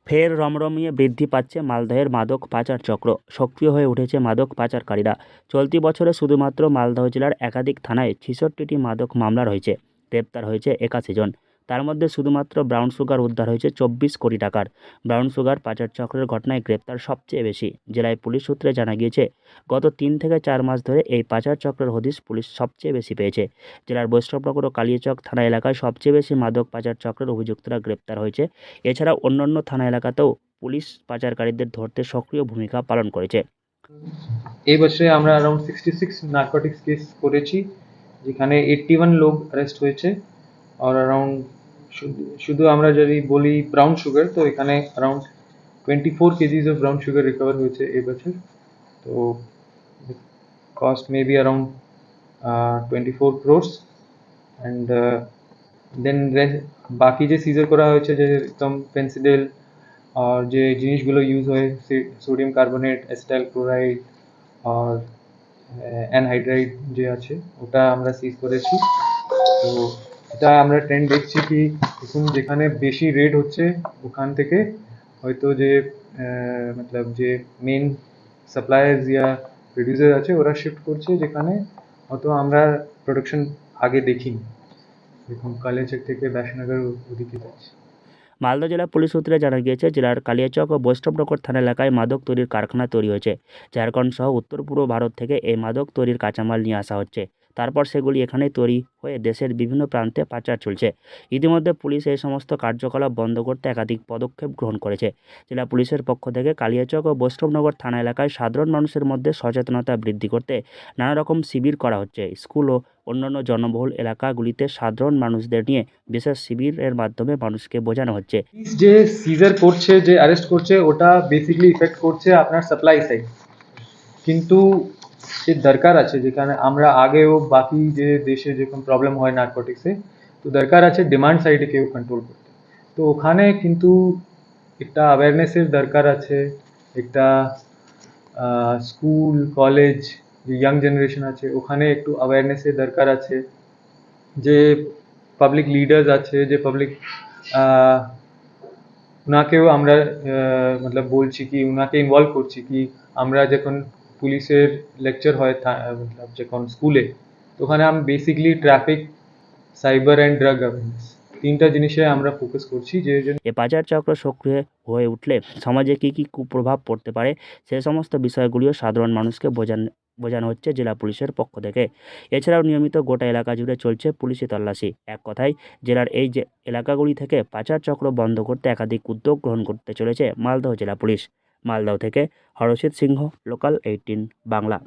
ফের রমরমিয়ে বৃদ্ধি পাচ্ছে মালদহের মাদক পাচার চক্র। সক্রিয় হয়ে উঠেছে মাদক পাচারকারীরা। চলতি বছরে শুধুমাত্র মালদহ জেলার একাধিক থানায় ৬৬টি মাদক মামলা রয়েছে। গ্রেপ্তার হয়েছে ৮১ জন। তার মধ্যে শুধুমাত্র ব্রাউন সুগার উদ্ধার হয়েছে ২৪ কোটি টাকার। ব্রাউন সুগার পাচার চক্রের ঘটনায় গ্রেপ্তার সবচেয়ে বেশি। জেলায় পুলিশ সূত্রে জানা গিয়েছে, গত ৩ থেকে ৪ মাস ধরে এই পাচার চক্রের হদিশ পুলিশ সবচেয়ে বেশি পেয়েছে। জেলার বৈষ্ণবনগর ও কালিয়াচক থানা এলাকায় সবচেয়ে বেশি মাদক পাচার চক্রের অভিযুক্তরা গ্রেপ্তার হয়েছে। এছাড়াও অন্যান্য থানা এলাকাতেও পুলিশ পাচারকারীদের ধরতে সক্রিয় ভূমিকা পালন করেছে। এই বছরে আমরা অ্যারাউন্ড 66 নার্কোটিক্স কেস করেছি, যেখানে 81 লোক অ্যারেস্ট হয়েছে। আর অ্যারাউন্ড শুধু আমরা যদি বলি ব্রাউন সুগার, তো এখানে around 24 kgs of brown sugar recover হয়েছে এই বছর। তো cost may be around 24 crores। And then বাকি যে সিজার করা হয়েছে, যে একদম পেন্সিডেল আর যে জিনিসগুলো ইউজ হয়, সোডিয়াম কার্বনেট, অ্যাসিটাইল ক্লোরাইড আর অ্যানহাইড্রাইড যে আছে, ওটা আমরা সিজ করেছি। তো এটা আমরা ট্রেন্ড দেখছি কি এখন যেখানে বেশি রেট হচ্ছে ওখান থেকে হয়তো যে মতলব যে মেন সাপ্লায়ার্স ইয়া প্রডিউসার আছে ওরা শিফট করছে, যেখানে হয়তো আমরা প্রোডাকশন আগে দেখিনি, দেখুন কালিয়াচক থেকে ব্যাসনগর ওদিকে যাচ্ছে। মালদহ জেলা পুলিশ সূত্রে জানা গিয়েছে, জেলার কালিয়াচক ও বৈষ্ণবনগর থানা এলাকায় মাদক তৈরির কারখানা তৈরি হয়েছে। ঝাড়খণ্ড সহ উত্তর পূর্ব ভারত থেকে এই মাদক তৈরির কাঁচামাল নিয়ে আসা হচ্ছে। তারপর সেগুলি এখানেই তৈরি হয়ে দেশের বিভিন্ন প্রান্তে পাচার চলছে। ইতিমধ্যে পুলিশ এই সমস্ত কার্যকলাপ বন্ধ করতে একাধিক পদক্ষেপ গ্রহণ করেছে। জেলা পুলিশের পক্ষ থেকে কালিয়াচক ও বৈষ্ণবনগর থানা এলাকায় সাধারণ মানুষের মধ্যে সচেতনতা বৃদ্ধি করতে নানা রকম শিবির করা হচ্ছে। স্কুল ও অন্যান্য জনবহুল এলাকাগুলিতে সাধারণ মানুষদের নিয়ে বিশেষ শিবিরের মাধ্যমে মানুষকে বোঝানো হচ্ছে। যে সিজার করছে, যে অ্যারেস্ট করছে, ওটা বেসিক্যালি ইফেক্ট করছে আপনার সাপ্লাই সাইড। কিন্তু যে দরকার আছে, যেখানে আমরা আগেও বাকি যে দেশে যেরকম প্রবলেম হয় নার্কোটিক্সে, তো দরকার আছে ডিমান্ড সাইডে কেউ কন্ট্রোল করতে। তো ওখানে কিন্তু একটা অ্যাওয়ারনেসের দরকার আছে, একটা স্কুল কলেজ যে ইয়াং জেনারেশন আছে ওখানে একটু অ্যাওয়ারনেসের দরকার আছে। যে পাবলিক লিডার্স আছে, যে পাবলিক ওনাকেও আমরা মতলব বলছি কি ওনাকে ইনভলভ করছি কি আমরা যখন পুলিশের লেকচার হয় মতলব যখন স্কুলে, তো ওখানে আমি basically traffic, cyber and drug awareness তিনটা জিনিসে আমরা ফোকাস করছি। যে এ পাচার চক্র সক্রিয় হয়ে উঠলে সমাজে কী কী কুপ্রভাব পড়তে পারে সে সমস্ত বিষয়গুলিও সাধারণ মানুষকে বোঝানো হচ্ছে জেলা পুলিশের পক্ষ থেকে। এছাড়াও নিয়মিত গোটা এলাকা জুড়ে চলছে পুলিশি তল্লাশি। এক কথায় জেলার এই যে এলাকাগুলি থেকে পাচার চক্র বন্ধ করতে একাধিক উদ্যোগ গ্রহণ করতে চলেছে মালদহ জেলা পুলিশ। মালদহ থেকে হরষিত সিংহ, লোকাল 18 বাংলা।